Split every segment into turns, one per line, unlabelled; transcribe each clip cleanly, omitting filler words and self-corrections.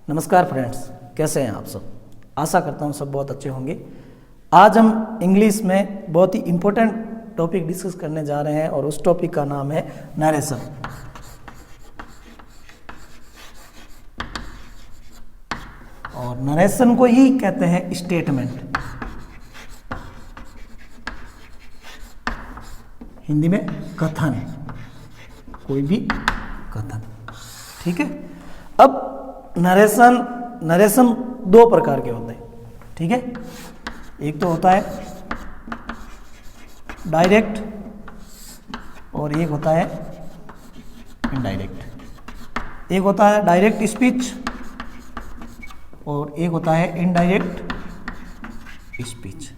नमस्कार फ्रेंड्स, कैसे हैं आप सब। आशा करता हूं सब बहुत अच्छे होंगे। आज हम इंग्लिश में बहुत ही इम्पोर्टेंट टॉपिक डिस्कस करने जा रहे हैं और उस टॉपिक का नाम है नरेशन। और नरेशन को ही कहते हैं स्टेटमेंट, हिंदी में कथन, कोई भी कथन। ठीक है। अब नरेशन दो प्रकार के होते हैं। ठीक है। एक तो होता है डायरेक्ट और एक होता है इनडायरेक्ट। एक होता है डायरेक्ट स्पीच और एक होता है इनडायरेक्ट स्पीच।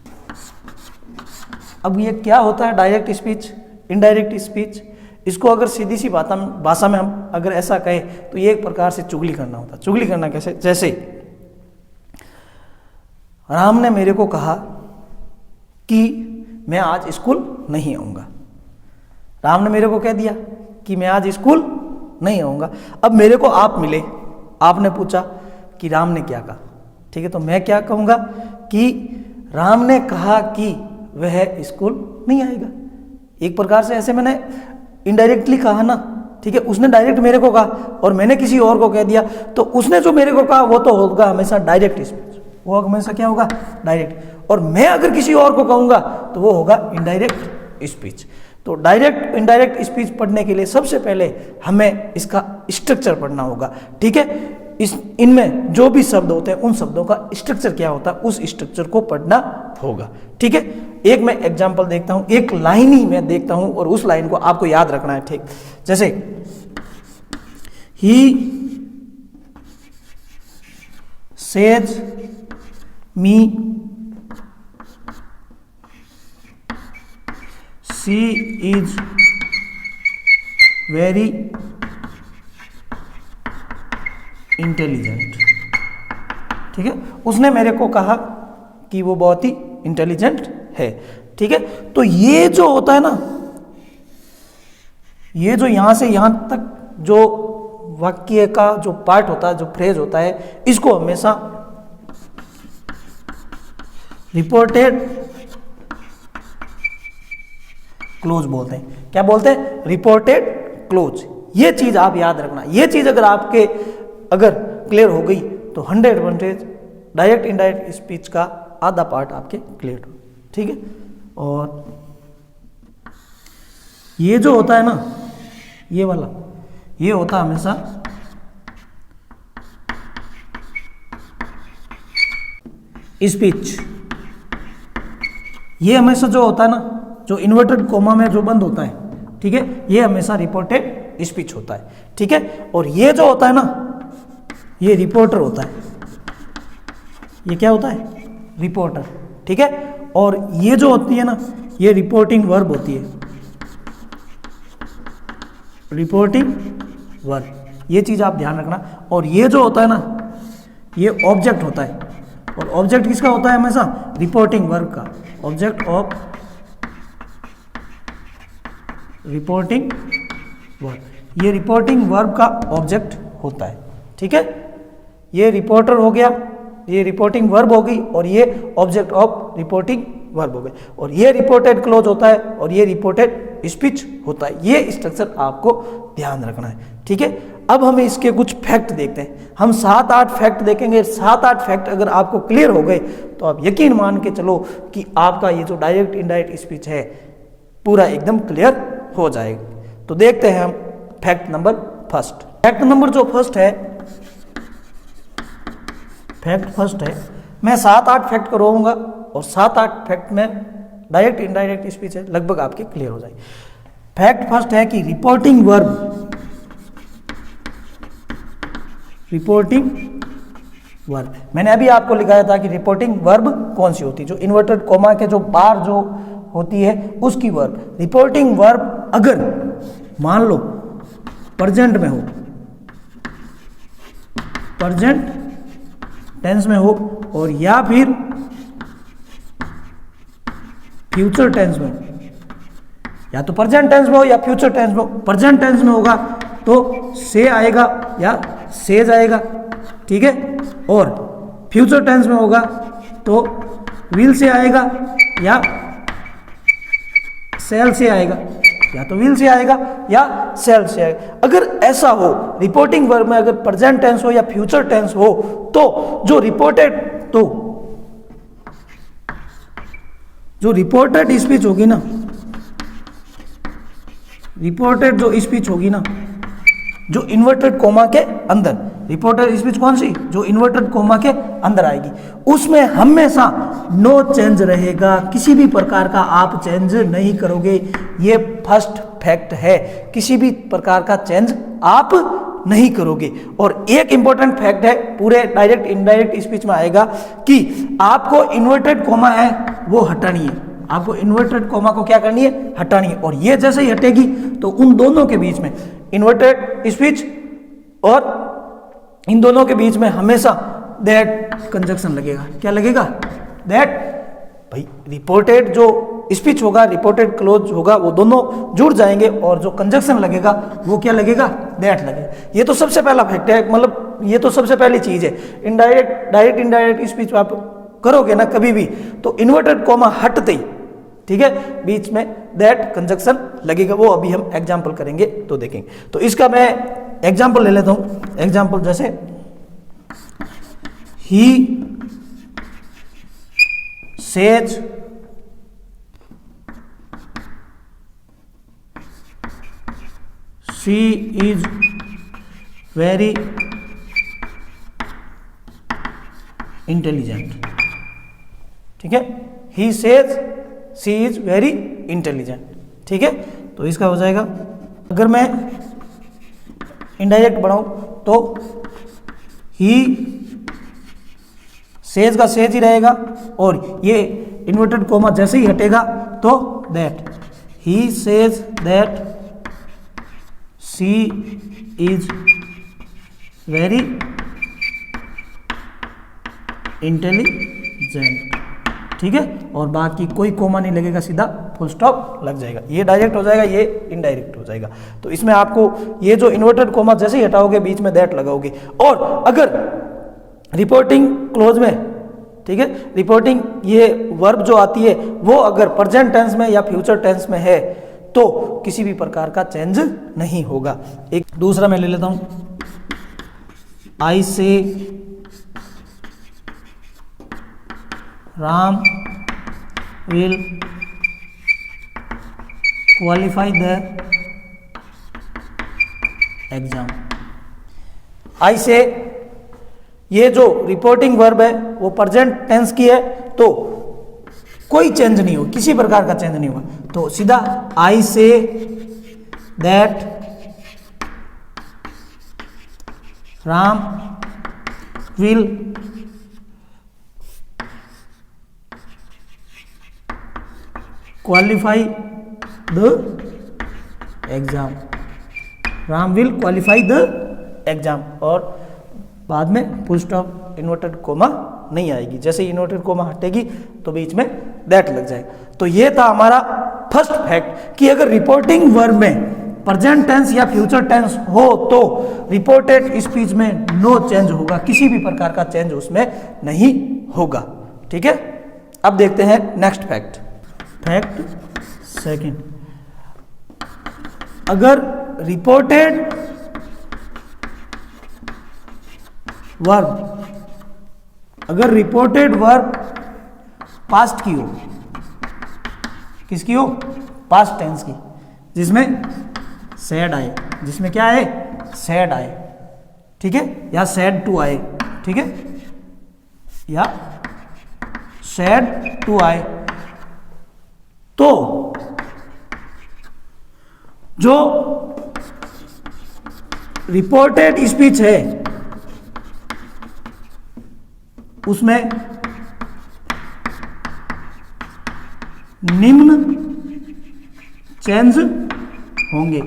अब ये क्या होता है डायरेक्ट स्पीच, इनडायरेक्ट स्पीच? इसको अगर सीधी सी भाषा में हम अगर ऐसा कहें तो ये एक प्रकार से चुगली करना होता है। चुगली करना कैसे? जैसे राम ने मेरे को कहा कि मैं आज स्कूल नहीं आऊँगा। राम ने मेरे को कह दिया कि मैं आज स्कूल नहीं आऊँगा। अब मेरे को आप मिले, आपने पूछा कि राम ने क्या कहा। ठीक है। तो मैं क्या कहूँगा कि राम ने कहा कि वह स्कूल नहीं आएगा। एक प्रकार से ऐसे मैंने इनडायरेक्टली कहा ना। ठीक है। उसने डायरेक्ट मेरे को कहा और मैंने किसी और को कह दिया, तो उसने जो मेरे को कहा वो तो होगा हमेशा डायरेक्ट स्पीच। वो हमेशा क्या होगा? डायरेक्ट। और मैं अगर किसी और को कहूँगा तो वो होगा इनडायरेक्ट स्पीच। तो डायरेक्ट इनडायरेक्ट स्पीच पढ़ने के लिए सबसे पहले हमें इसका स्ट्रक्चर पढ़ना होगा। ठीक है। इनमें जो भी शब्द होते हैं उन शब्दों का स्ट्रक्चर क्या होता है, उस स्ट्रक्चर को पढ़ना होगा। ठीक है। एक मैं एग्जांपल देखता हूं, एक लाइन ही मैं देखता हूं और उस लाइन को आपको याद रखना है। ठीक, जैसे he says me she is very intelligent. ठीक है। उसने मेरे को कहा कि वो बहुत ही इंटेलिजेंट है। ठीक है। तो ये जो होता है ना, ये जो यहां से यहां तक जो वाक्य का जो पार्ट होता है, जो फ्रेज होता है, इसको हमेशा रिपोर्टेड क्लोज बोलते हैं। क्या बोलते हैं? Reported close. ये चीज आप याद रखना। ये चीज अगर आपके अगर क्लियर हो गई तो 100% डायरेक्ट इनडायरेक्ट स्पीच का आधा पार्ट आपके क्लियर हो। ठीक है। और ये जो होता है ना, ये वाला, ये होता है हमेशा स्पीच। ये हमेशा जो होता है ना, जो इन्वर्टेड कोमा में जो बंद होता है, ठीक है, ये हमेशा रिपोर्टेड स्पीच होता है। ठीक है। और ये जो होता है ना, ये रिपोर्टर होता है। ये क्या होता है? रिपोर्टर। ठीक है। और ये जो होती है ना, ये रिपोर्टिंग वर्ब होती है। रिपोर्टिंग वर्ब, ये चीज आप ध्यान रखना। और ये जो होता है ना, ये ऑब्जेक्ट होता है। और ऑब्जेक्ट किसका होता है? हमेशा रिपोर्टिंग वर्ब का। ऑब्जेक्ट ऑफ रिपोर्टिंग वर्ब, ये रिपोर्टिंग वर्ब का ऑब्जेक्ट होता है। ठीक है। ये रिपोर्टर हो गया, ये रिपोर्टिंग वर्ब हो गई और ये ऑब्जेक्ट ऑफ रिपोर्टिंग वर्ब हो गए। और ये रिपोर्टेड क्लोज होता है और ये रिपोर्टेड स्पीच होता है। ये स्ट्रक्चर आपको ध्यान रखना है। ठीक है। अब हम इसके कुछ फैक्ट देखते हैं। हम 7-8 फैक्ट देखेंगे। 7-8 फैक्ट अगर आपको क्लियर हो गए तो आप यकीन मान के चलो कि आपका ये जो डायरेक्ट इनडायरेक्ट स्पीच है पूरा एकदम क्लियर हो जाएगा। तो देखते हैं हम fact number first. Fact number जो फर्स्ट है, फैक्ट फर्स्ट है, मैं 7-8 फैक्ट करवाऊंगा और 7-8 फैक्ट में डायरेक्ट इनडायरेक्ट स्पीच है, लगभग आपके क्लियर हो जाएगी। फैक्ट फर्स्ट है कि रिपोर्टिंग वर्ब, रिपोर्टिंग वर्ब, मैंने अभी आपको लिखाया था कि रिपोर्टिंग वर्ब कौन सी होती है, जो इन्वर्टेड कोमा के जो बार जो होती है उसकी वर्ब। रिपोर्टिंग वर्ब अगर मान लो प्रेजेंट में हो, प्रेजेंट टेंस में हो और या फिर फ्यूचर टेंस में, या तो प्रेजेंट टेंस में हो या फ्यूचर टेंस में हो। प्रेजेंट टेंस में होगा तो से आएगा या सेज आएगा, ठीक है, और फ्यूचर टेंस में होगा तो विल से आएगा या सेल से आएगा, या तो विल से आएगा या सेल से आएगा। अगर ऐसा हो रिपोर्टिंग वर्ब में, अगर प्रेजेंट टेंस हो या फ्यूचर टेंस हो, तो जो रिपोर्टेड स्पीच होगी ना, रिपोर्टेड जो स्पीच होगी ना, जो इन्वर्टेड कोमा के अंदर, रिपोर्टेड स्पीच कौन सी, जो इन्वर्टेड कोमा के अंदर आएगी, उसमें हमेशा नो चेंज रहेगा, किसी भी प्रकार का आप चेंज नहीं करोगे। ये फर्स्ट फैक्ट है, किसी भी प्रकार का चेंज आप नहीं करोगे। और एक इंपॉर्टेंट फैक्ट है, पूरे डायरेक्ट इनडायरेक्ट स्पीच में आएगा कि आपको इन्वर्टेड कोमा है वो हटानी है, आपको इन्वर्टेड कोमा को क्या करनी है, हटानी है। और ये जैसे ही हटेगी तो उन दोनों के बीच में, इन्वर्टेड स्पीच और इन दोनों के बीच में हमेशा दैट कंजक्शन लगेगा। क्या लगेगा, दैट। भाई रिपोर्टेड जो स्पीच होगा, रिपोर्टेड क्लोज होगा, वो दोनों जुड़ जाएंगे और जो कंजक्शन लगेगा वो क्या लगेगा, दैट लगेगा। ये तो सबसे पहला फैक्ट है, मतलब ये तो सबसे पहली चीज है। डायरेक्ट इनडायरेक्ट स्पीच आप करोगे ना कभी भी, तो इन्वर्टेड कोमा हटते ही, ठीक है, बीच में दैट कंजक्शन लगेगा। वो अभी हम एग्जाम्पल करेंगे तो देखेंगे। तो इसका मैं एग्जाम्पल ले लेता हूं। एग्जाम्पल जैसे he says she is very intelligent, ठीक है, he says she is very intelligent, ठीक है। तो इसका हो जाएगा, अगर मैं इनडायरेक्ट बढ़ाऊं तो ही सेज का सेज ही रहेगा, और ये इन्वर्टेड कोमा जैसे ही हटेगा तो that, he says that she is very intelligent, ठीक है। और बाकी कोई कोमा नहीं लगेगा, सीधा फुल स्टॉप लग जाएगा। ये डायरेक्ट हो जाएगा, ये इनडायरेक्ट हो जाएगा। तो इसमें आपको ये जो इन्वर्टेड कोमा जैसे ही हटाओगे बीच में दैट लगाओगे। और अगर रिपोर्टिंग क्लोज में, ठीक है, रिपोर्टिंग ये वर्ब जो आती है वो अगर प्रेजेंट टेंस में या फ्यूचर टेंस में है तो किसी भी प्रकार का चेंज नहीं होगा। एक दूसरा मैं ले लेता हूं, आई से Ram will qualify the exam। आई से ये जो रिपोर्टिंग वर्ब है वो प्रेजेंट टेंस की है, तो कोई चेंज नहीं होगा, किसी प्रकार का चेंज नहीं होगा। तो सीधा I say that Ram will qualify the exam, Ram will qualify the exam. और बाद में फुल स्टॉप, इन्वर्टेड कोमा नहीं आएगी। जैसे ही इन्वर्टेड कोमा हटेगी तो बीच में दैट लग जाएगा। तो ये था हमारा फर्स्ट फैक्ट कि अगर रिपोर्टिंग वर्ब में प्रेजेंट टेंस या फ्यूचर टेंस हो तो रिपोर्टेड स्पीच में नो चेंज होगा, किसी भी प्रकार का चेंज उसमें नहीं होगा, ठीक है। अब देखते हैं नेक्स्ट फैक्ट। फैक्ट सेकंड, अगर रिपोर्टेड वर्ब, अगर रिपोर्टेड वर्ब पास्ट की हो, किसकी हो, पास्ट टेंस की, जिसमें सैड आए, जिसमें क्या आए, सैड आए, ठीक है, या सैड टू आए, ठीक है, या सैड टू आए, तो जो रिपोर्टेड स्पीच है उसमें निम्न चेंज होंगे,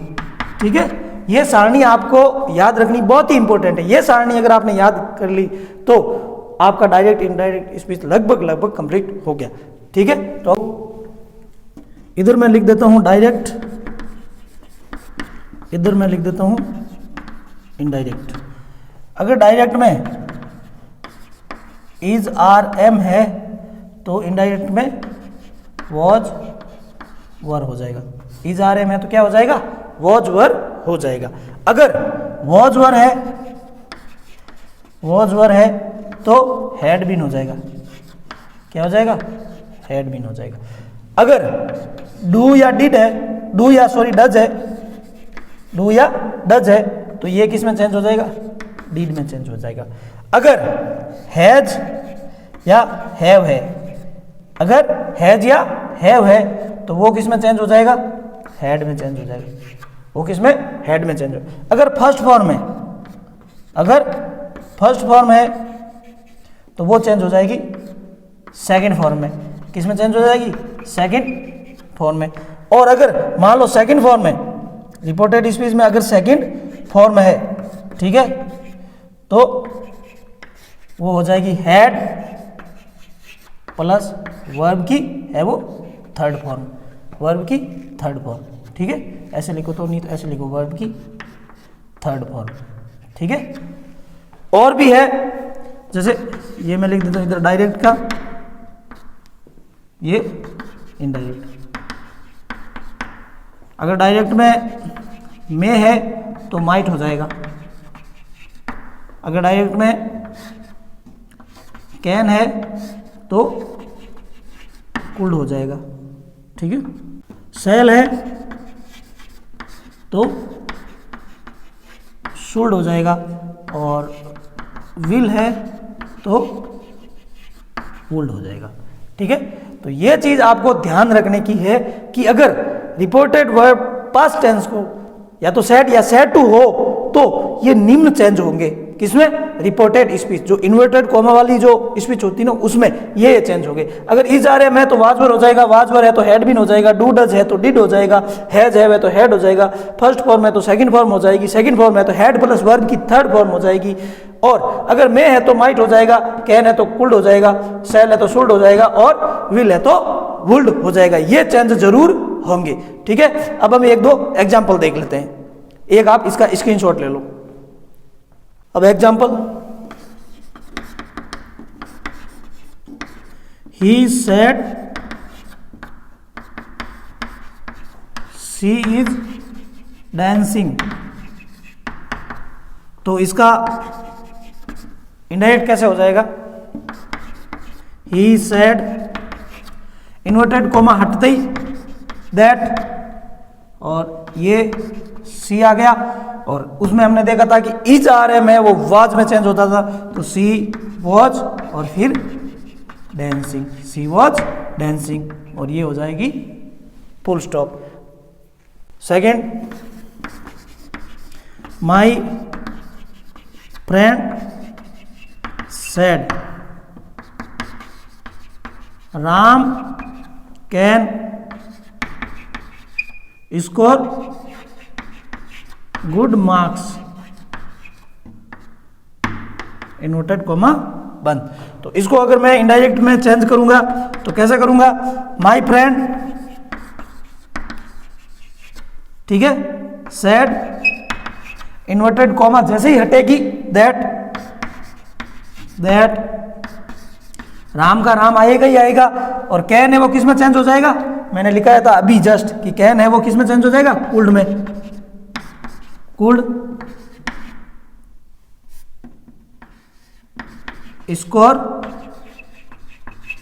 ठीक है। यह सारणी आपको याद रखनी बहुत ही इंपॉर्टेंट है। यह सारणी अगर आपने याद कर ली तो आपका डायरेक्ट इनडायरेक्ट स्पीच लगभग कंप्लीट हो गया, ठीक है। तो इधर मैं लिख देता हूं डायरेक्ट, इधर मैं लिख देता हूं इनडायरेक्ट। अगर डायरेक्ट में इज आर एम है तो इनडायरेक्ट में वॉज वर हो जाएगा। इज आर एम है तो क्या हो जाएगा, वॉज वर हो जाएगा। अगर वॉज वर है तो हैड बीन हो जाएगा। क्या हो जाएगा, हैड बीन हो जाएगा। अगर डू या डिड है, डू या डज है तो ये किस में चेंज हो जाएगा, डिड में चेंज हो जाएगा। अगर हैज या हैव है, अगर हैज या हैव है तो वो किस में चेंज हो जाएगा, हैड में चेंज हो जाएगा। वो किस में, हैड में चेंज हो। अगर फर्स्ट फॉर्म है तो वो चेंज हो जाएगी सेकंड फॉर्म में। किस में चेंज हो जाएगी, सेकंड फॉर्म में। और अगर मान लो सेकंड फॉर्म में, रिपोर्टेड स्पीच में अगर सेकंड फॉर्म है, ठीक है, तो वो हो जाएगी हैड प्लस वर्ब की है वो थर्ड फॉर्म, वर्ब की थर्ड फॉर्म। ठीक है, ऐसे लिखो तो नहीं तो ऐसे लिखो, वर्ब की थर्ड फॉर्म। ठीक है, और भी है, जैसे ये मैं लिख देता हूँ इधर डायरेक्ट का, ये इनडायरेक्ट। अगर डायरेक्ट में है तो माइट हो जाएगा। अगर डायरेक्ट में कैन है तो कुल्ड हो जाएगा। ठीक है, सेल है तो शुड हो जाएगा, और विल है तो वुल्ड हो जाएगा। ठीक है, तो ये चीज आपको ध्यान रखने की है कि अगर रिपोर्टेड वर्ब पास्ट टेंस को या तो सेड या सेड टू हो तो ये निम्न चेंज होंगे। किसमें, रिपोर्टेड स्पीच, जो इन्वर्टेड कॉमा वाली जो स्पीच होती है ना उसमें ये चेंज होंगे। अगर इज आर एम है तो वाज वर हो जाएगा, वाज वर है तो हैड बीन हो जाएगा, डू डज है तो डिड हो जाएगा, हैज है तो हैड हो जाएगा, फर्स्ट फॉर्म है तो सेकंड फॉर्म हो जाएगी, सेकंड फॉर्म है तो हैड प्लस वर्ब की थर्ड फॉर्म हो जाएगी, और अगर मे है तो माइट हो जाएगा, कैन है तो कुल्ड हो जाएगा, सेल है तो शुड हो जाएगा, और विल है तो वुल्ड हो जाएगा। ये चेंज जरूर होंगे। ठीक है, अब हम एक दो एग्जाम्पल देख लेते हैं। एक आप इसका स्क्रीनशॉट ले लो। अब example, he said she is dancing, तो इसका इनडायरेक्ट कैसे हो जाएगा, he said इन्वर्टेड कोमा हटते ही दैट, और ये सी आ गया, और उसमें हमने देखा था कि इज आ रहे में वो वाज में चेंज होता था, तो सी वॉज और फिर डेंसिंग, सी वॉज डेंसिंग, और ये हो जाएगी full stop. Second, my friend said Ram can score good marks, inverted comma बंद। तो इसको अगर मैं इनडायरेक्ट में चेंज करूंगा तो कैसे करूंगा, माई फ्रेंड, ठीक है, सेड इन्वर्टेड कॉमा जैसे ही हटेगी दैट राम का राम आएगा ही आएगा, और कैन है वो किस में चेंज हो जाएगा, मैंने लिखा था अभी जस्ट कि कैन है वो किस में चेंज हो जाएगा, कुल्ड में, कुल्ड स्कोर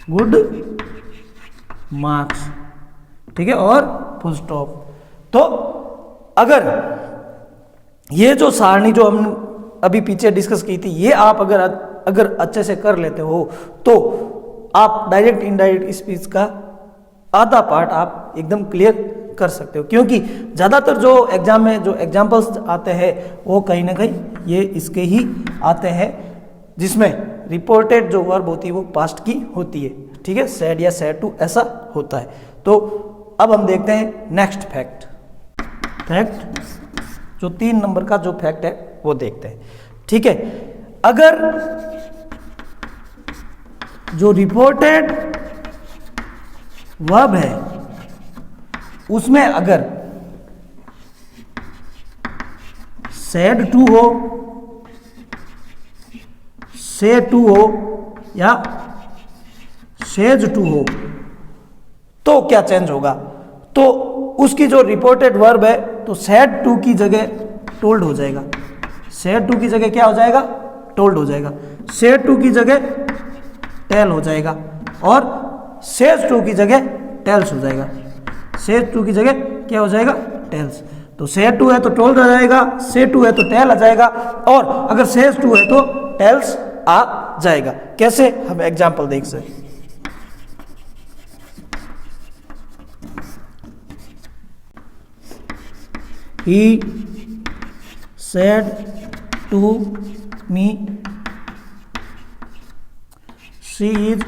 गुड मार्क्स। ठीक है, और फुल स्टॉप। तो अगर ये जो सारणी जो हम अभी पीछे डिस्कस की थी, ये आप अगर अच्छे से कर लेते हो तो आप डायरेक्ट इनडायरेक्ट स्पीच का आधा पार्ट आप एकदम क्लियर कर सकते हो, क्योंकि ज़्यादातर जो एग्जाम में जो एग्जाम्पल्स आते हैं वो कहीं ना कहीं ये इसके ही आते हैं, जिसमें रिपोर्टेड जो वर्ब होती है वो पास्ट की होती है। ठीक है, सेड या सेड टू ऐसा होता है। तो अब हम देखते हैं नेक्स्ट फैक्ट जो 3 नंबर का जो फैक्ट है वो देखते हैं। ठीक है, अगर जो रिपोर्टेड वर्ब है उसमें अगर सेड टू हो, से टू हो या सेज टू हो तो क्या चेंज होगा? तो उसकी जो रिपोर्टेड वर्ब है तो सेड टू की जगह टोल्ड हो जाएगा। सेड टू की जगह क्या हो जाएगा? टोल्ड हो जाएगा। सेड टू की जगह टेल हो जाएगा और सेज टू की जगह टेल्स हो जाएगा। सेज टू की जगह क्या हो जाएगा? टेल्स। तो सेड टू है तो टोल्ड आ जाएगा, सेड टू है तो टेल आ जाएगा और अगर सेज टू है तो टेल्स आ जाएगा। कैसे? हम एग्जांपल देख सकते। He said to me she is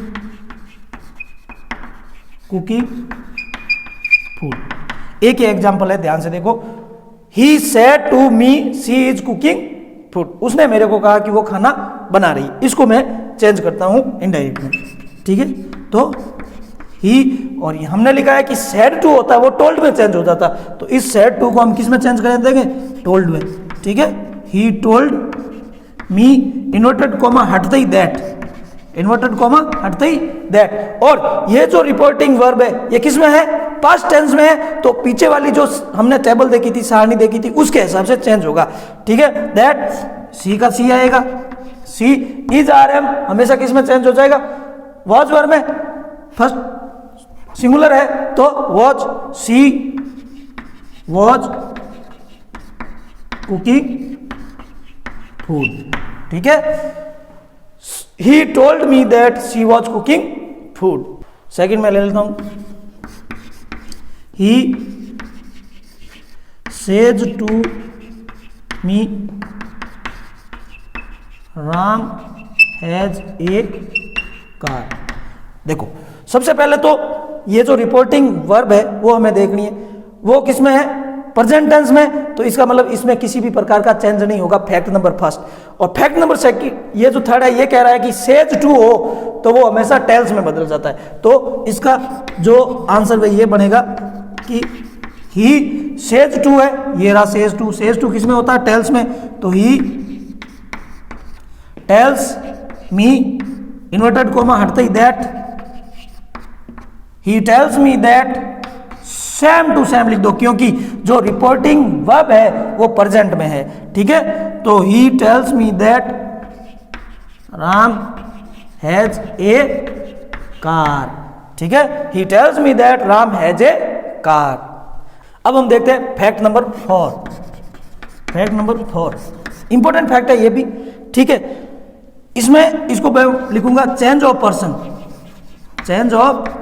cooking food। एक ही एग्जाम्पल है, ध्यान से देखो। He said to me she is cooking food। उसने मेरे को कहा कि वो खाना बना रही है। इसको मैं चेंज करता हूं इनडायरेक्ट में, ठीक है। तो ही और ये हमने लिखा है कि सेड टू होता है वो टोल्ड में चेंज हो जाता, तो इस सेड टू को हम किस में चेंज कर देंगे? टोल्ड में, ठीक है। He told me inverted comma हटते ही दैट, इन्वर्टेड कॉमा हटते ही दैट। और ये जो रिपोर्टिंग वर्ब है ये किस में है? पास्ट टेंस में है। तो पीछे वाली जो हमने टेबल देखी थी, सारणी देखी थी, उसके हिसाब से चेंज होगा, ठीक है। दैट सी का सी आएगा। सी इज आर एम हमेशा किस में चेंज हो जाएगा? वॉज वर्ब में। फर्स्ट सिंगुलर है तो was, she was cooking food, ठीक है। He told me that she was cooking food. Second में ले लेता हूं। He says to me Ram has a car. देखो सबसे पहले तो ये जो रिपोर्टिंग वर्ब है वो हमें देखनी है, वो किस में है? प्रेजेंट टेंस में। तो इसका मतलब इसमें किसी भी प्रकार का चेंज नहीं होगा, फैक्ट नंबर फर्स्ट। और फैक्ट नंबर सेकंड, ये जो थर्ड है ये कह रहा है कि सेज टू हो तो वो हमेशा टेल्स में बदल जाता है। तो इसका जो आंसर है ये बनेगा कि ही सेज टू है, ये रहा सेज टू। सेज टू किस में होता है? टेल्स में। तो he tells me inverted comma हटते ही that, he tells me that, same to same लिख दो क्योंकि जो रिपोर्टिंग वर्ब है वो प्रेजेंट में है, ठीक है। तो he tells me that Ram has a car, ठीक है। ही tells me that Ram has a car. अब हम देखते हैं fact number 4। Fact number 4 important fact है ये भी, ठीक है। इसमें इसको मैं लिखूंगा change of person. Change of,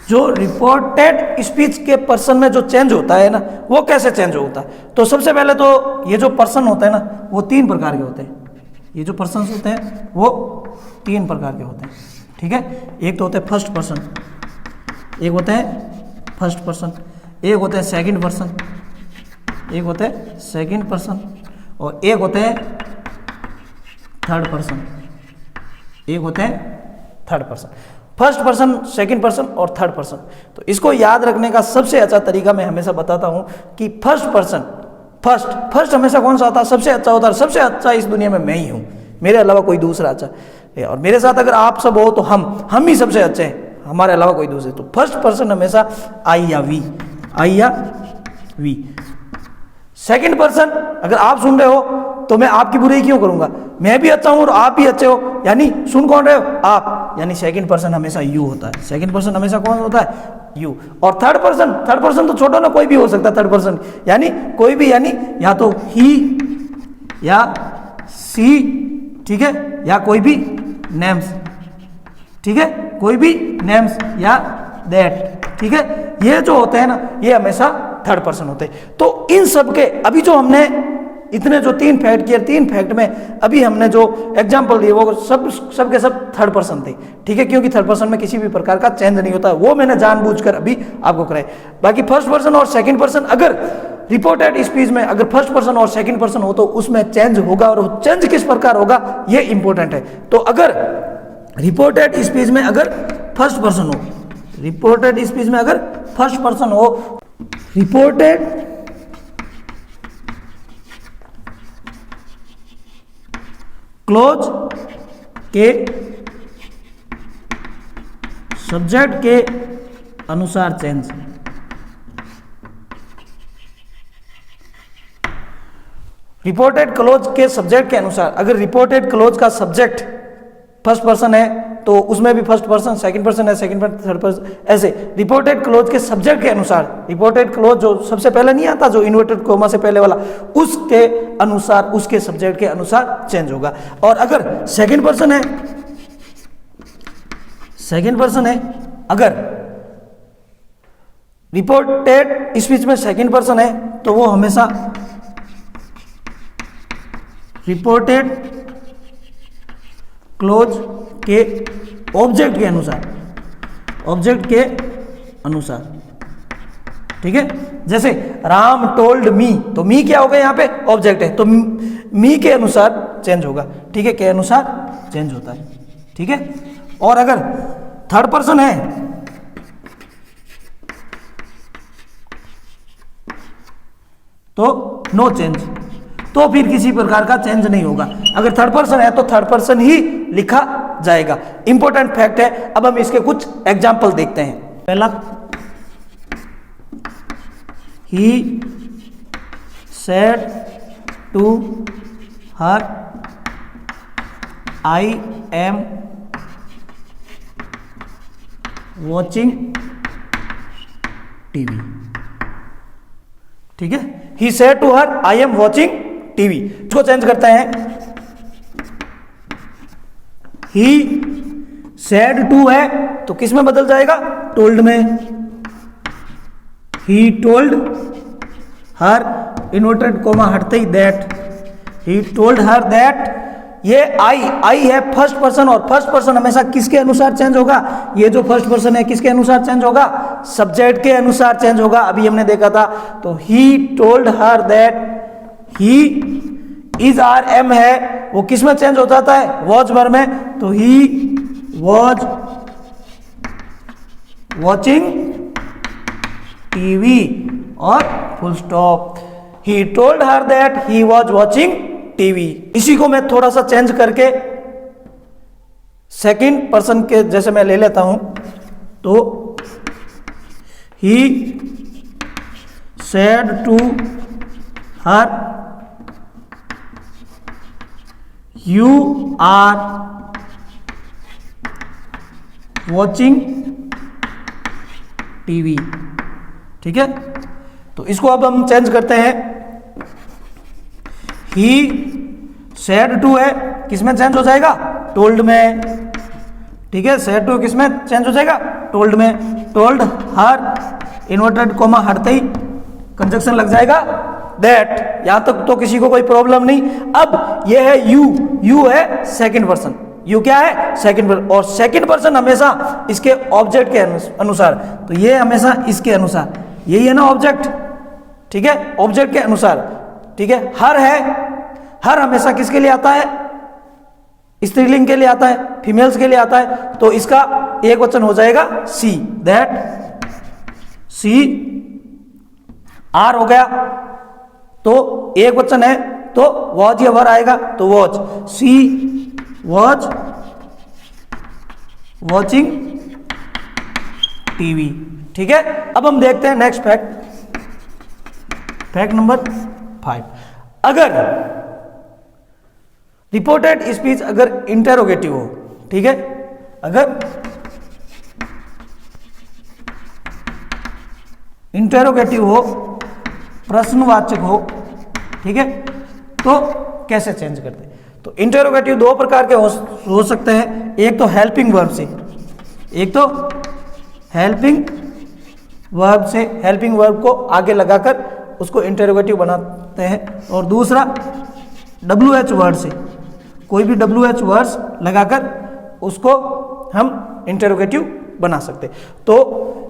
जो रिपोर्टेड स्पीच के पर्सन में जो चेंज होता है ना वो कैसे चेंज होता है? तो सबसे पहले तो ये जो पर्सन होता है ना वो 3 प्रकार के होते हैं। ये जो पर्सन होते हैं वो 3 प्रकार के होते हैं, ठीक है। एक तो होते हैं फर्स्ट पर्सन, एक होते हैं फर्स्ट पर्सन, एक होते हैं सेकंड पर्सन, एक होते हैं सेकंड पर्सन और एक होते हैं थर्ड पर्सन, एक होते हैं third person. First person, second person और थर्ड पर्सन। तो इसको याद रखने का सबसे अच्छा तरीका मैं हमेशा बताता हूं कि फर्स्ट पर्सन, फर्स्ट हमेशा कौन सा होता है? सबसे अच्छा होता है। सबसे अच्छा इस दुनिया में मैं ही हूं, मेरे अलावा कोई दूसरा अच्छा है। और मेरे साथ अगर आप सब हो तो हम ही सबसे अच्छे हैं, हमारे अलावा कोई दूसरे। तो फर्स्ट पर्सन हमेशा आई या वी, आई या वी। सेकंड पर्सन, अगर आप सुन रहे हो तो मैं आपकी बुराई क्यों करूंगा? मैं भी अच्छा हूं और आप भी अच्छे हो, यानी सुन कौन रहे हो? आप, यानी सेकंड पर्सन हमेशा यू होता है। सेकंड पर्सन हमेशा कौन होता है? यू। और थर्ड पर्सन तो छोड़ो ना, कोई भी हो सकता है थर्ड पर्सन, यानी कोई भी, यानी या तो ही या सी, ठीक है, या कोई भी नेम्स, ठीक है, कोई भी नेम्स या दैट, ठीक है। ये जो होते हैं ना ये हमेशा थर्ड पर्सन होते हैं। तो इन सब के अभी जो हमने इतने जो 3 फैक्ट किए, 3 फैक्ट में अभी हमने जो एग्जाम्पल दिए वो सब के सब थर्ड पर्सन थे, ठीक है, क्योंकि थर्ड पर्सन में किसी भी प्रकार का चेंज नहीं होता, वो मैंने जानबूझकर अभी आपको कराए। बाकी फर्स्ट पर्सन और सेकंड पर्सन अगर रिपोर्टेड स्पीच में अगर फर्स्ट पर्सन और सेकंड पर्सन हो तो उसमें चेंज होगा, और चेंज किस प्रकार होगा ये इंपॉर्टेंट है। तो अगर रिपोर्टेड स्पीच में अगर फर्स्ट पर्सन हो, रिपोर्टेड स्पीच में अगर फर्स्ट पर्सन हो, रिपोर्टेड क्लोज के सब्जेक्ट के अनुसार चेंज। रिपोर्टेड क्लोज के सब्जेक्ट के अनुसार, अगर रिपोर्टेड क्लोज का सब्जेक्ट फर्स्ट पर्सन है तो उसमें भी फर्स्ट पर्सन, सेकंड पर्सन है सेकंड पर्सन, थर्ड पर्सन, ऐसे रिपोर्टेड क्लोज के सब्जेक्ट के अनुसार, रिपोर्टेड क्लोज जो सबसे पहले नहीं आता, जो इन्वर्टेड कोमा से पहले वाला, उसके अनुसार, उसके सब्जेक्ट के अनुसार चेंज होगा। और अगर सेकंड पर्सन है, अगर रिपोर्टेड स्पीच में सेकंड पर्सन है तो वो हमेशा रिपोर्टेड क्लोज के ऑब्जेक्ट के अनुसार, ठीक है। जैसे राम टोल्ड मी, तो मी क्या हो गया यहाँ पे, ऑब्जेक्ट है, तो मी के अनुसार चेंज होगा, ठीक है, के अनुसार चेंज होता है, ठीक है। और अगर थर्ड पर्सन है तो नो चेंज, तो फिर किसी प्रकार का चेंज नहीं होगा। अगर थर्ड पर्सन है तो थर्ड पर्सन ही लिखा जाएगा। इंपॉर्टेंट फैक्ट है। अब हम इसके कुछ एग्जाम्पल देखते हैं। पहला, he said to her I am watching TV, ठीक है। He said to her I am watching TV, इसको चेंज करते हैं। ही सेड टू है तो किस में बदल जाएगा, टोल्ड में। He told her, inverted comma हटते ही that, he told her that. ये आई है फर्स्ट पर्सन, और फर्स्ट पर्सन हमेशा किसके अनुसार चेंज होगा, ये जो फर्स्ट पर्सन है किसके अनुसार चेंज होगा, सब्जेक्ट के अनुसार चेंज होगा। अभी हमने देखा था, तो he told her that he is are am है, वो किस में चेंज हो जाता है, वॉच वर्ब में, तो ही वॉज वॉचिंग टीवी और full stop. He told her that he was watching TV. इसी को मैं थोड़ा सा चेंज करके सेकंड पर्सन के जैसे मैं ले लेता हूं, तो he said to her you are watching TV, ठीक है। तो इसको अब हम चेंज करते हैं। ही सेड टू है, किस में चेंज हो जाएगा, टोल्ड में, ठीक है। सेड टू किस में चेंज हो जाएगा, टोल्ड में। टोल्ड हर, इन्वर्टेड कोमा हटते ही कंजक्शन लग जाएगा दैट। यहां तक तो किसी को कोई प्रॉब्लम नहीं। अब ये है यू है सेकंड पर्सन, यू क्या है, सेकंड पर्सन, और सेकंड पर्सन हमेशा इसके ऑब्जेक्ट के अनुसार, तो ये हमेशा इसके अनुसार, यही है ना ऑब्जेक्ट, ठीक है, ऑब्जेक्ट के अनुसार, ठीक है। हर है, हर हमेशा किसके लिए आता है, स्त्रीलिंग के लिए आता है, फीमेल्स के लिए आता है, तो इसका एक वचन हो जाएगा सी, दैट सी। आर हो गया तो एक वचन है तो वॉज या वर आएगा, तो was, she was watching TV, ठीक है। अब हम देखते हैं नेक्स्ट फैक्ट, फैक्ट नंबर 5। अगर रिपोर्टेड स्पीच अगर इंटेरोगेटिव हो, ठीक है, अगर इंटेरोगेटिव हो, प्रश्नवाचक हो, ठीक है, तो कैसे चेंज करते हैं। तो इंटेरोगेटिव दो प्रकार के हो सकते हैं। एक तो हेल्पिंग वर्ब से, एक तो हेल्पिंग वर्ब से, हेल्पिंग वर्ब को आगे लगाकर उसको इंटेरोगेटिव बनाते हैं, और दूसरा WH वर्ड से, कोई भी WH वर्ड्स लगाकर उसको हम इंटेरोगेटिव बना सकते। तो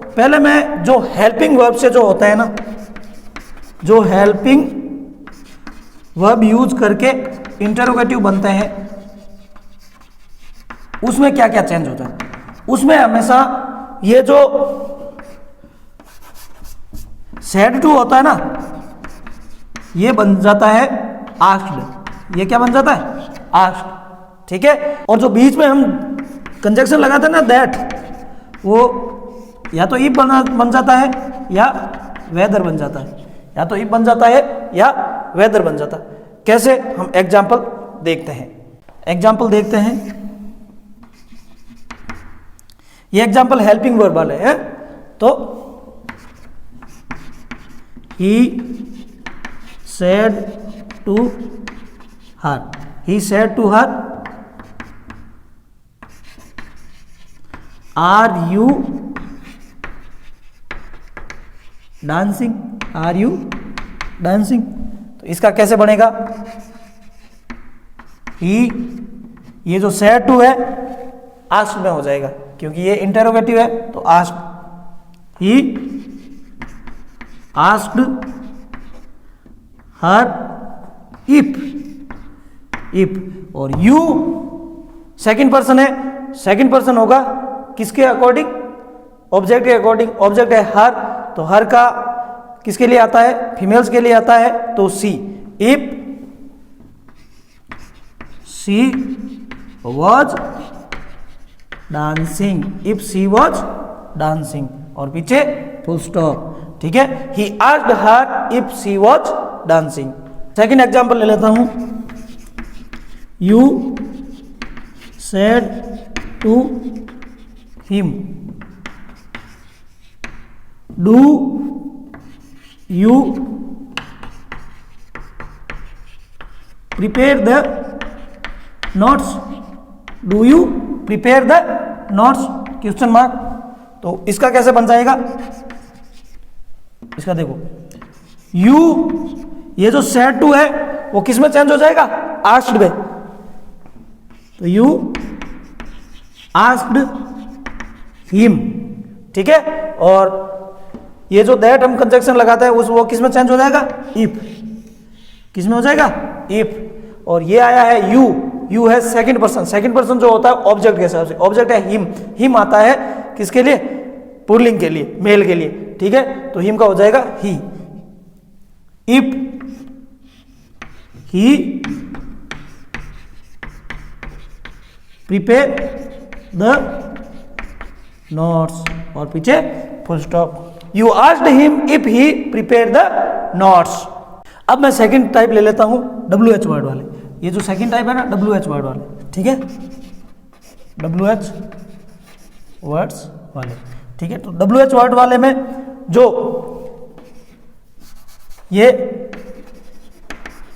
पहले मैं जो हेल्पिंग वर्ब से जो होता है ना, जो हेल्पिंग वर्ब यूज करके इंटेरोगेटिव बनते हैं, उसमें क्या क्या चेंज होता है। उसमें हमेशा ये जो सेड टू होता है ना, ये बन जाता है आस्क्ड। ये क्या बन जाता है, आस्क्ड, ठीक है। और जो बीच में हम कंजक्शन लगाते हैं ना दैट, वो या तो इफ बन जाता है या वेदर बन जाता है, या तो इफ बन जाता है या वेदर बन जाता है। कैसे, हम एग्जाम्पल देखते हैं। एग्जाम्पल देखते हैं, ये एग्जाम्पल हेल्पिंग वर्ब वाले है। तो he said to her, he said to her are you dancing, are you dancing. तो इसका कैसे बनेगा, ही, ये जो सेड टू है आस्क्ड में हो जाएगा क्योंकि ये इंटरोगेटिव है, तो asked, he asked her if, if. और यू सेकंड पर्सन है, सेकंड पर्सन होगा किसके अकॉर्डिंग, ऑब्जेक्ट के अकॉर्डिंग। ऑब्जेक्ट है हर, तो हर का किसके लिए आता है, फीमेल्स के लिए आता है, तो see. If she was dancing, if she was dancing, और पीछे फुल स्टॉप, ठीक है। He asked her if she was dancing. Second example ले लेता हूं, you said to him, do you prepare the notes, do you prepare the notes, question mark. तो इसका कैसे बन जाएगा, इसका देखो, यू, ये जो सेड टू है वो किस में चेंज हो जाएगा, आस्क्ड में। तो यू आस्क्ड हिम, ठीक है। और ये जो दैट हम कंजक्शन लगाते हैं उस वो किस में चेंज हो जाएगा, इफ, किस में हो जाएगा, इफ। और ये आया है यू, यू है सेकंड पर्सन, सेकंड पर्सन जो होता है ऑब्जेक्ट के हिसाब से, ऑब्जेक्ट है हिम, हिम आता है किसके लिए, पुल्लिंग के लिए, मेल के लिए, ठीक है। तो हिम का हो जाएगा he. If he prepare the notes, और पीछे full stop. You asked him if he prepare the notes. अब मैं सेकंड टाइप ले लेता हूं, WH वर्ड वाले। ये जो सेकंड टाइप है ना, WH वर्ड वाले, ठीक है, WH वर्ड्स वाले, ठीक है। तो WH वर्ड वाले में जो ये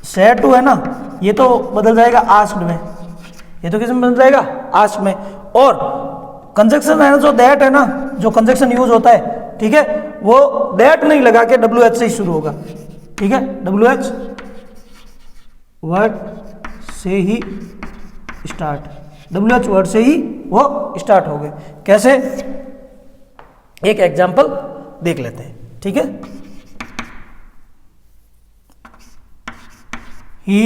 सेड टू है ना, ये तो बदल जाएगा आस्क्ड में, ये तो किस में बदल जाएगा, आस्क्ड में। और कंजक्शन है ना, जो दैट है ना, जो कंजक्शन यूज होता है, ठीक है, वो दैट नहीं लगा के WH से ही शुरू होगा, ठीक है। WH वर्ड से ही स्टार्ट, WH वर्ड से ही वो स्टार्ट हो गए। कैसे, एक एग्जांपल देख लेते हैं, ठीक है। ही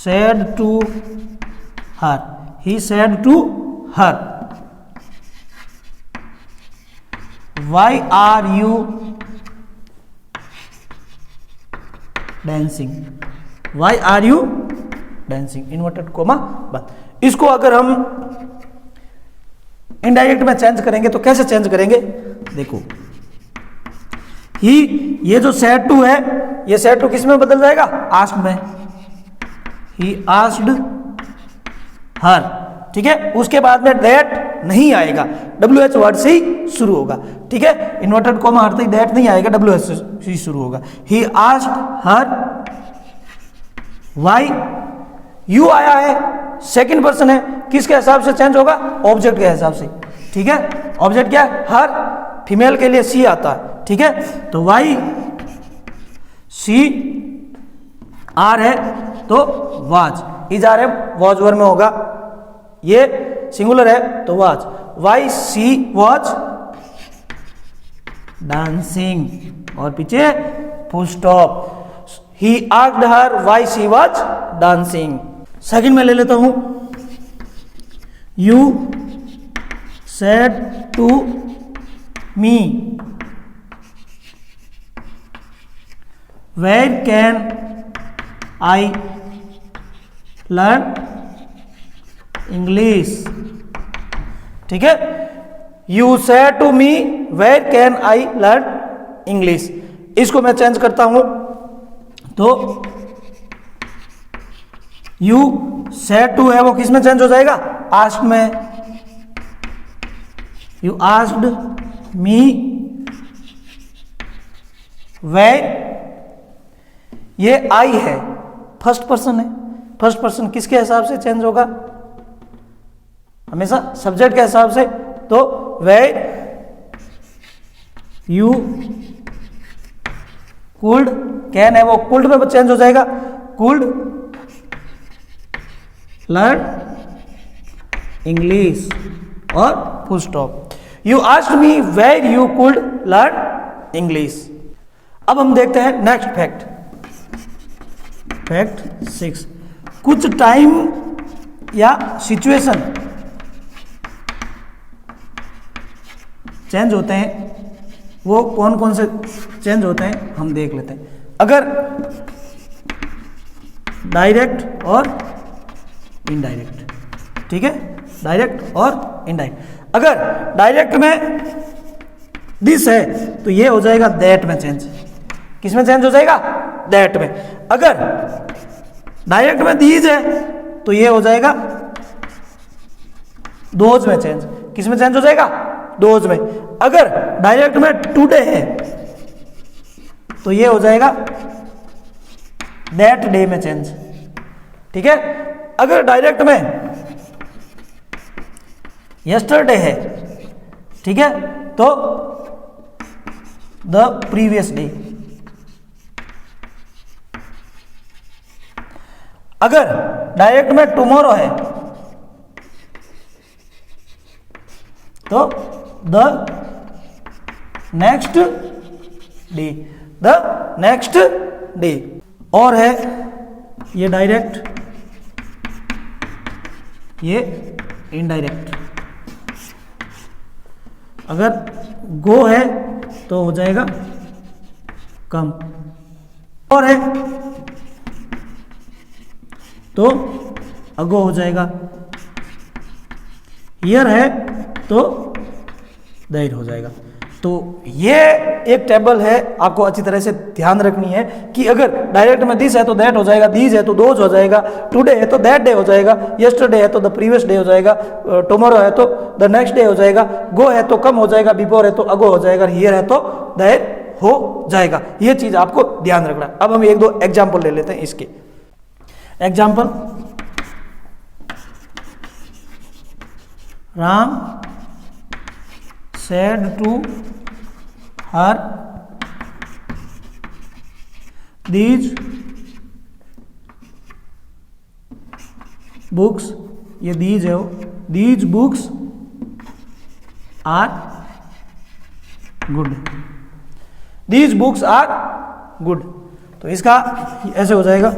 said to her, he said to her, why are you dancing, why are you dancing, inverted comma बंद। इसको अगर हम इनडायरेक्ट में चेंज करेंगे तो कैसे चेंज करेंगे, देखो, ही, ये जो सेड टू है, ये सेड टू किस में बदल जाएगा, आस्क्ड में। ही आस्क्ड हर, ठीक है। उसके बाद में दैट नहीं आएगा, WH वर्ड से ही शुरू होगा, ठीक है। इन्वर्टेड कोमा हटते ही दैट नहीं आएगा, WH से ही शुरू होगा। ही आस्क्ड हर व्हाई, यू आया है, सेकंड पर्सन है, किसके हिसाब से चेंज होगा, ऑब्जेक्ट के हिसाब से, ठीक है। ऑब्जेक्ट क्या है, हर, फीमेल के लिए सी आता है, ठीक है। तो वाई, सी, आर है तो वाज, इज आर है वाज वर्ड में होगा, ये सिंगुलर है तो was. Why she was dancing, और पीछे full stop. He asked her why she was dancing. Second में ले लेता हूं, you said to me, where can I learn English. ठीक है, you say to me where can I learn English. इसको मैं चेंज करता हूं तो यू से टू है वो किस में चेंज हो जाएगा, आस्क्ड में। यू आस्क्ड मी वेयर, ये आई है, फर्स्ट पर्सन है, फर्स्ट पर्सन किसके हिसाब से चेंज होगा, हमेशा सब्जेक्ट के हिसाब से। तो वेयर यू कुड, कैन है वो कुड में चेंज हो जाएगा, कुड लर्न इंग्लिश और full stop. You asked me where you could learn English. अब हम देखते हैं नेक्स्ट फैक्ट, फैक्ट 6। कुछ टाइम या सिचुएशन चेंज होते हैं, वो कौन कौन से चेंज होते हैं हम देख लेते हैं। अगर डायरेक्ट और इनडायरेक्ट, ठीक है, डायरेक्ट और इनडायरेक्ट। अगर डायरेक्ट में दिस है तो ये हो जाएगा दैट में चेंज, किस में चेंज हो जाएगा, दैट में। अगर डायरेक्ट में दीज है तो ये हो जाएगा दोज में चेंज, किस में चेंज हो जाएगा, दोज में। अगर डायरेक्ट में टुडे है तो ये हो जाएगा दैट डे में चेंज, ठीक है। अगर डायरेक्ट में यस्टरडे है, ठीक है, तो द प्रीवियस डे। अगर डायरेक्ट में टुमारो है तो the next day, the next day. और है ये डायरेक्ट, ये इनडायरेक्ट। अगर गो है तो हो जाएगा कम, और है तो अगो हो जाएगा, हियर है तो देयर हो जाएगा। तो ये एक टेबल है, आपको अच्छी तरह से ध्यान रखनी है कि अगर डायरेक्ट में दिस है तो दैट हो जाएगा, दीज है तो दोज हो जाएगा, टुडे है तो दैट डे हो जाएगा, यस्टरडे है तो द प्रीवियस डे हो जाएगा, टुमारो है तो द नेक्स्ट डे हो जाएगा, गो है तो कम हो जाएगा, बिफोर है तो अगो हो जाएगा, हियर है तो देयर हो जाएगा। ये चीज आपको ध्यान रखना। अब हम एक दो एग्जाम्पल ले लेते हैं इसके। Example, Ram said to her these books, ये these है वो, these books are good, these books are good। तो इसका ऐसे हो जाएगा,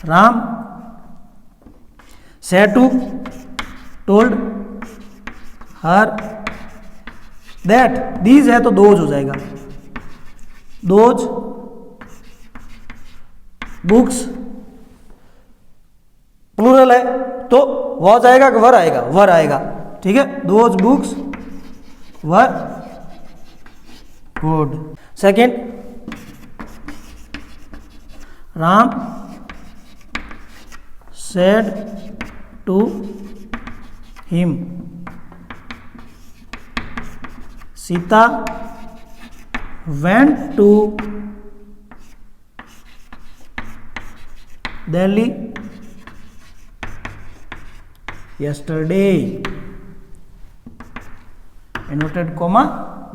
Ram said to, told her, that, these है तो दोज हो जाएगा, दोज बुक्स, प्लूरल है तो वॉज आएगा कि वर आएगा, वर आएगा, ठीक है। Those books were good. Second, Ram said to him, Sita went to Delhi yesterday, inverted comma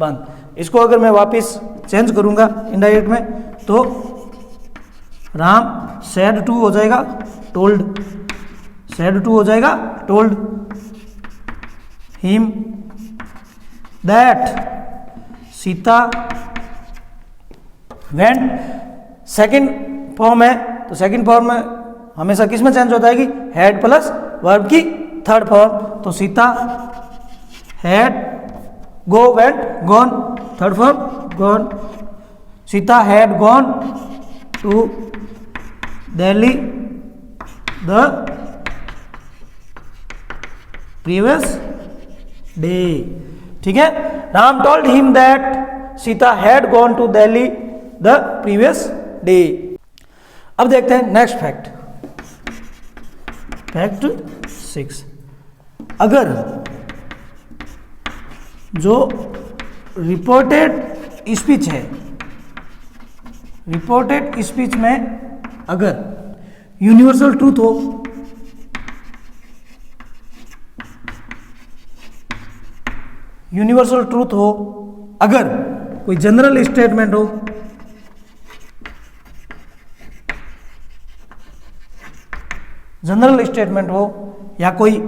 बंद। इसको अगर मैं वापस चेंज करूंगा इनडायरेक्ट में तो राम said to हो जाएगा told, said to हो जाएगा told him that Sita went। Second form है तो सेकेंड फॉर्म में हमेशा किस में चेंज हो जाएगी, हैड प्लस वर्ब की थर्ड फॉर्म। तो Sita had, go went gone, third form gone. Sita had gone to Delhi the previous day. ठीक है, Ram told him that Sita had gone to Delhi the previous day. अब देखते हैं नेक्स्ट फैक्ट, फैक्ट 6। अगर जो रिपोर्टेड स्पीच है, रिपोर्टेड स्पीच में अगर यूनिवर्सल ट्रूथ हो, यूनिवर्सल ट्रूथ हो, अगर कोई जनरल स्टेटमेंट हो, जनरल स्टेटमेंट हो, या कोई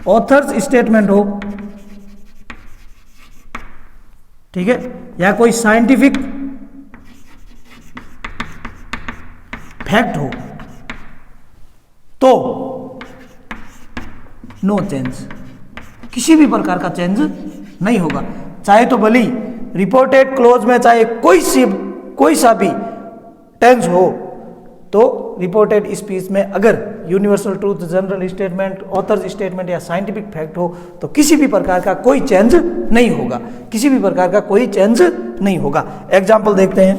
ऑथर्स स्टेटमेंट हो, ठीक है, या कोई साइंटिफिक फैक्ट हो, तो नो चेंज, किसी भी प्रकार का चेंज नहीं होगा। चाहे तो भली रिपोर्टेड क्लोज में चाहे कोई सा भी टेंस हो, तो रिपोर्टेड स्पीच में अगर universal truth, general statement, authors statement या साइंटिफिक फैक्ट हो, तो किसी भी प्रकार का कोई चेंज नहीं होगा, किसी भी प्रकार का कोई चेंज नहीं होगा। एग्जाम्पल देखते हैं,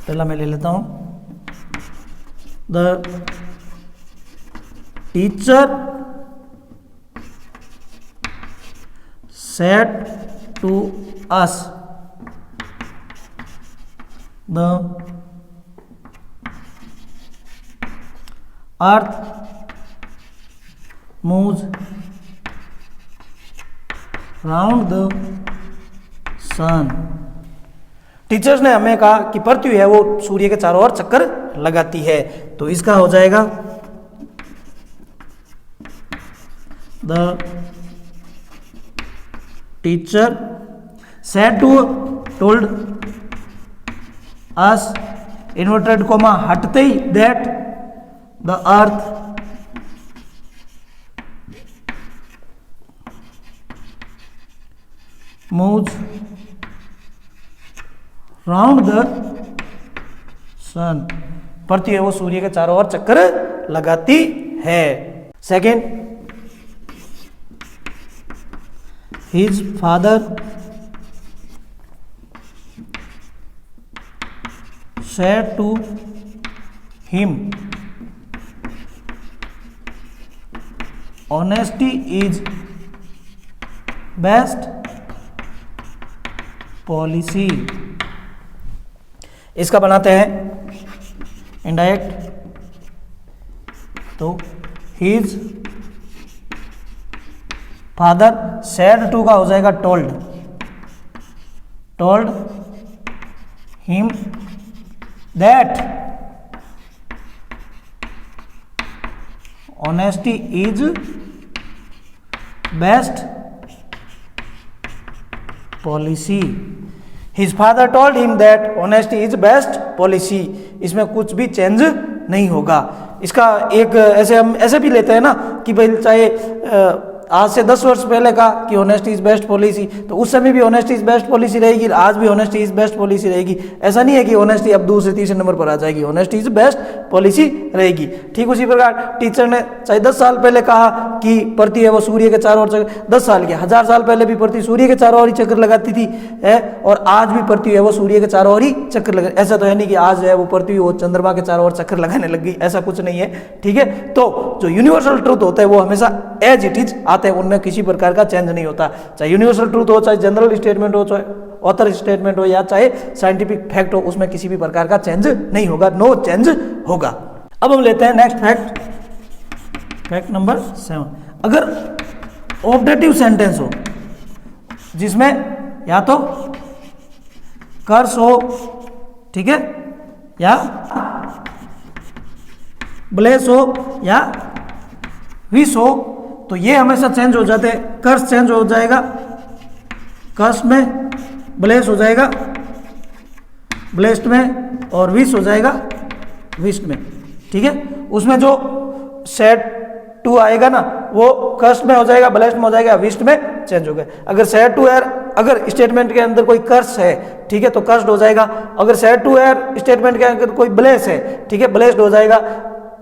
पहला मैं ले लेता हूं, the teacher said to us the earth moves round the sun। Teachers ने हमें कहा कि पृथ्वी है वो सूर्य के चारों ओर चक्कर लगाती है, तो इसका हो जाएगा the teacher said to told us inverted comma हटते ही that the earth moves round the sun, पृथ्वी है वो सूर्य के चारों ओर चक्कर लगाती है। Second, his father said to him honesty is best policy। इसका बनाते हैं इनडायरेक्ट, तो his फादर, सैड टू का हो जाएगा told, told him that honesty is best policy. His father told him that honesty is best policy. इसमें कुछ भी चेंज नहीं होगा। इसका एक ऐसे हम ऐसे भी लेते हैं ना कि भाई चाहे आज से 10 वर्ष पहले का कि ऑनेस्टी इज बेस्ट पॉलिसी, तो उस समय भी ऑनेस्टी इज बेस्ट पॉलिसी रहेगी, आज भी ऑनेस्टी इज बेस्ट पॉलिसी रहेगी। ऐसा नहीं है कि ऑनेस्टी अब दूसरे तीसरे नंबर पर आ जाएगी, ऑनेस्टी इज बेस्ट पॉलिसी रहेगी। ठीक उसी प्रकार टीचर ने चाहे 10 साल पहले कहा कि पृथ्वी है वो सूर्य के चारों ओर चक्कर, 10 साल के 1000 साल पहले भी पृथ्वी सूर्य के चारों ओर ही चक्कर लगाती थी है, और आज भी पृथ्वी है वो सूर्य के चारों ओर ही चक्कर लगा। ऐसा तो है नहीं कि आज है वो पृथ्वी वो चंद्रमा के चारों ओर चक्कर लगाने लग गई, ऐसा कुछ नहीं है। ठीक है, तो जो यूनिवर्सल ट्रूथ होता है वो हमेशा एज इट इज आते हैं, उनमें किसी प्रकार का चेंज नहीं होता। चाहे यूनिवर्सल ट्रूथ हो, चाहे जनरल स्टेटमेंट हो, चाहे ऑथर स्टेटमेंट हो, या चाहे साइंटिफिक फैक्ट हो, उसमें किसी भी प्रकार का चेंज नहीं होगा, नो चेंज होगा। अब हम लेते हैं नेक्स्ट फैक्ट, फैक्ट नंबर 7। अगर ऑब्जेक्टिव सेंटेंस हो जिसमें या तो कर्स हो, ठीक है, या ब्लेस हो या विश हो, तो ये हमेशा चेंज हो जाते हैं। कर्स चेंज हो जाएगा कर्स में, ब्लेस हो जाएगा ब्लेस्ड में, और विश हो जाएगा विश्ड में। ठीक है, उसमें जो सेड टू आएगा ना वो कर्स में हो जाएगा, ब्लेस्ड में हो जाएगा, विश्ड में चेंज हो गया। अगर सैड टू एयर, अगर स्टेटमेंट के अंदर कोई कर्स है, ठीक है, तो कर्स्ड हो जाएगा। अगर सैड टू एयर स्टेटमेंट के अंदर कोई ब्लेस है, ठीक है, ब्लेस्ड हो जाएगा।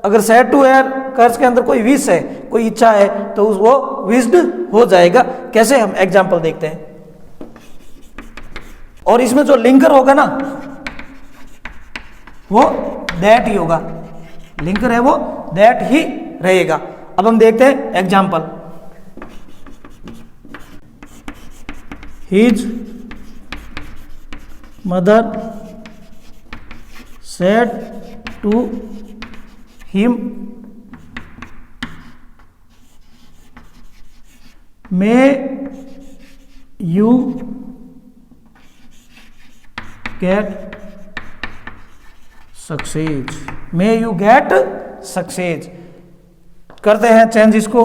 अगर सैड टू एयर कर्स के अंदर कोई विश है, कोई इच्छा है, तो वो विश्ड हो जाएगा। कैसे, हम एग्जाम्पल देखते हैं। और इसमें जो लिंकर होगा ना, वो दैट ही होगा, लिंकर है वो दैट ही रहेगा। अब हम देखते हैं example. His mother said to him may you get success, may you get success. करते हैं चेंज इसको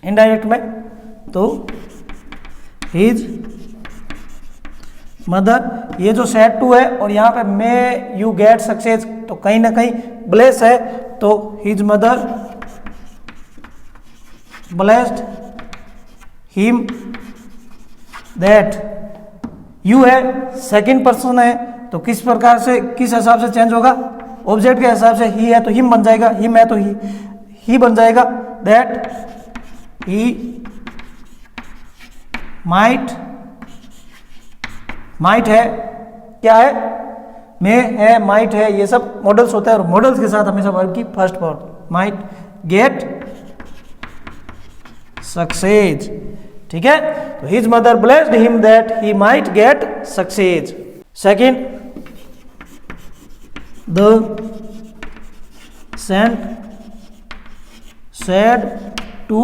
इनडायरेक्ट में, तो हिज मदर, ये जो सेड टू है और यहाँ पे मे यू गेट सक्सेस, तो कहीं ना कहीं ब्लेस है, तो his mother blessed him that, you है सेकंड पर्सन है, तो किस प्रकार से, किस हिसाब से चेंज होगा, ऑब्जेक्ट के हिसाब से। ही है तो हिम बन जाएगा, हिम है तो ही बन जाएगा। दैट ही माइट, माइट है, क्या है, मे है, माइट है, ये सब मॉडल्स होते हैं और मॉडल्स के साथ हमेशा वर्ब की first form, might get success, ठीक है। तो his mother blessed him that he might get success. Second, the saint said to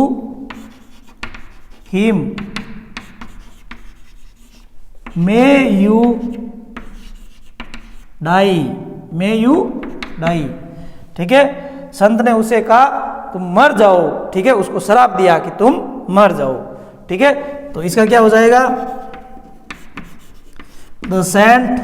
him may you die, may you die, ठीक है। संत ने उसे कहा तुम मर जाओ, ठीक है, उसको श्राप दिया कि तुम मर जाओ, ठीक है। तो इसका क्या हो जाएगा, द सेंट,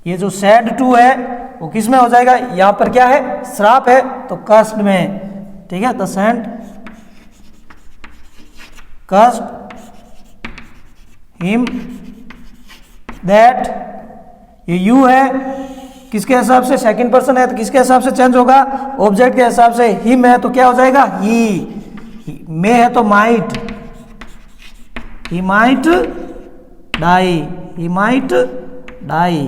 ये जो सैड टू है वो किस में हो जाएगा, यहां पर क्या है, श्राप है, तो कस्ट में, ठीक है। द सेंट कस्ट हिम दैट, ये यू है, किसके हिसाब से, सेकंड पर्सन है, तो किसके हिसाब से चेंज होगा, ऑब्जेक्ट के हिसाब से। हिम है तो क्या हो जाएगा, ही, मे है तो might, he might die, he might die,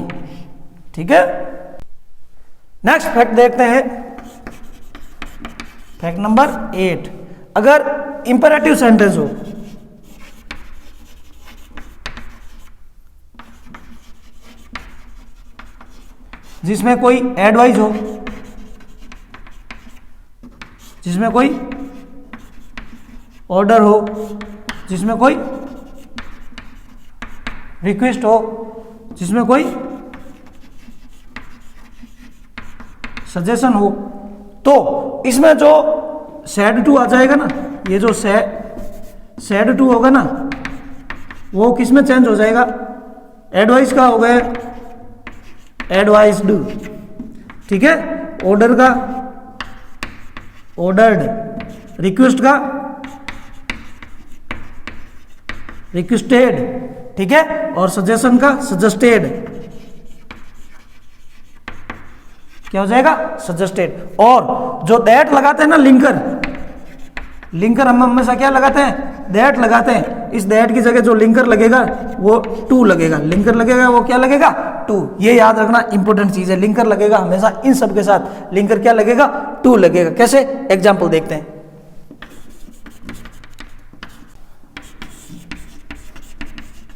ठीक है। नेक्स्ट फैक्ट देखते हैं, फैक्ट नंबर 8। अगर इंपेरेटिव सेंटेंस हो, जिसमें कोई एडवाइस हो, जिसमें कोई ऑर्डर हो, जिसमें कोई रिक्वेस्ट हो, जिसमें कोई सजेशन हो, तो इसमें जो सैड टू आ जाएगा ना, ये जो सैड टू होगा ना, वो किस में चेंज हो जाएगा, एडवाइस का हो गया एडवाइस्ड, ठीक है, ऑर्डर का ऑर्डर्ड, रिक्वेस्ट का रिक्वेस्टेड, ठीक है, और सजेशन का सजेस्टेड, क्या हो जाएगा, सजेस्टेड। और जो दैट लगाते हैं ना, लिंकर, लिंकर हम हमेशा क्या लगाते हैं, दैट लगाते हैं। इस दैट की जगह जो लिंकर लगेगा वो टू लगेगा, लिंकर लगेगा वो क्या लगेगा, टू। ये याद रखना इंपॉर्टेंट चीज है, लिंकर लगेगा हमेशा इन सब के साथ, लिंकर क्या लगेगा, टू लगेगा। कैसे, एग्जाम्पल देखते हैं।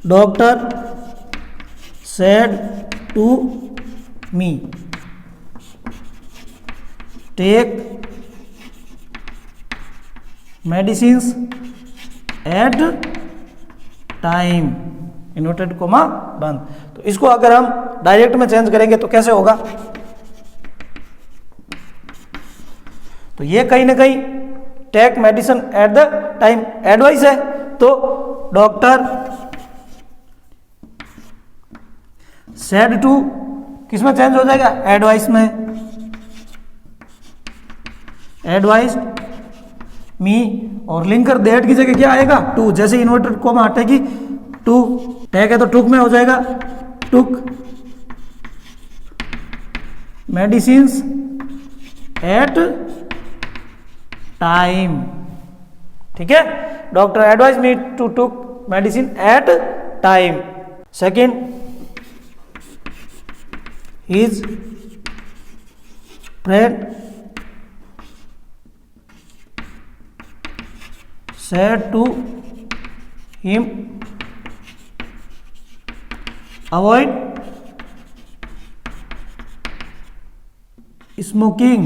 Doctor said to me take medicines at time, inverted comma बंद। तो इसको अगर हम डायरेक्ट में चेंज करेंगे तो कैसे होगा, तो ये कहीं ना कहीं take medicine at the time advice है, तो डॉक्टर सेड टू किस में चेंज हो जाएगा, एडवाइस में, एडवाइस मी, और लिंकर दैट की जगह क्या आएगा, टू। जैसे इन्वर्टेड कॉमा हटेगी टू, टैग है तो टुक में हो जाएगा टुक मेडिसिन्स एट टाइम। ठीक है, doctor advise me to took medicine at time. Second, his friend said to him avoid smoking।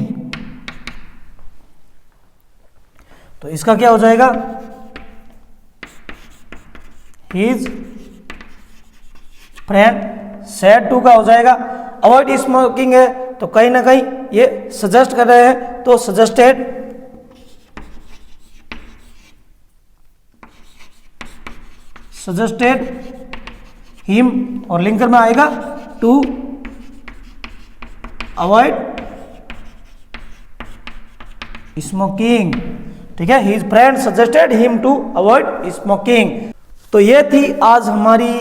तो इसका क्या हो जाएगा, his friend said to का हो जाएगा, अवॉइड स्मोकिंग है तो कहीं ना कहीं ये सजेस्ट कर रहे हैं, तो सजेस्टेड हिम, और लिंकर में आएगा टू अवॉइड स्मोकिंग। ठीक है, his friend suggested him to avoid smoking. तो ये थी आज हमारी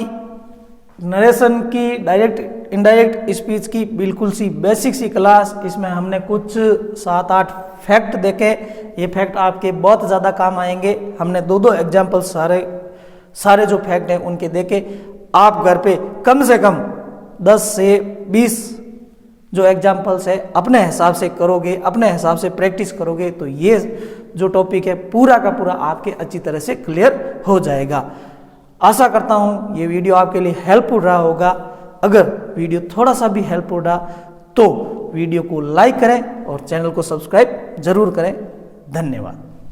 नरेशन की डायरेक्ट इनडायरेक्ट स्पीच की बिल्कुल सी बेसिक सी क्लास। इसमें हमने कुछ 7-8 फैक्ट देखे, ये फैक्ट आपके बहुत ज़्यादा काम आएंगे। हमने 2-2 एग्जाम्पल सारे जो फैक्ट हैं उनके देखे। आप घर पे कम से कम 10 से 20 जो एग्जाम्पल्स है अपने हिसाब से करोगे, अपने हिसाब से प्रैक्टिस करोगे, तो ये जो टॉपिक है पूरा का पूरा आपके अच्छी तरह से क्लियर हो जाएगा। आशा करता हूँ ये वीडियो आपके लिए हेल्पफुल रहा होगा। अगर वीडियो थोड़ा सा भी हेल्पफुल रहा तो वीडियो को लाइक करें और चैनल को सब्सक्राइब जरूर करें। धन्यवाद।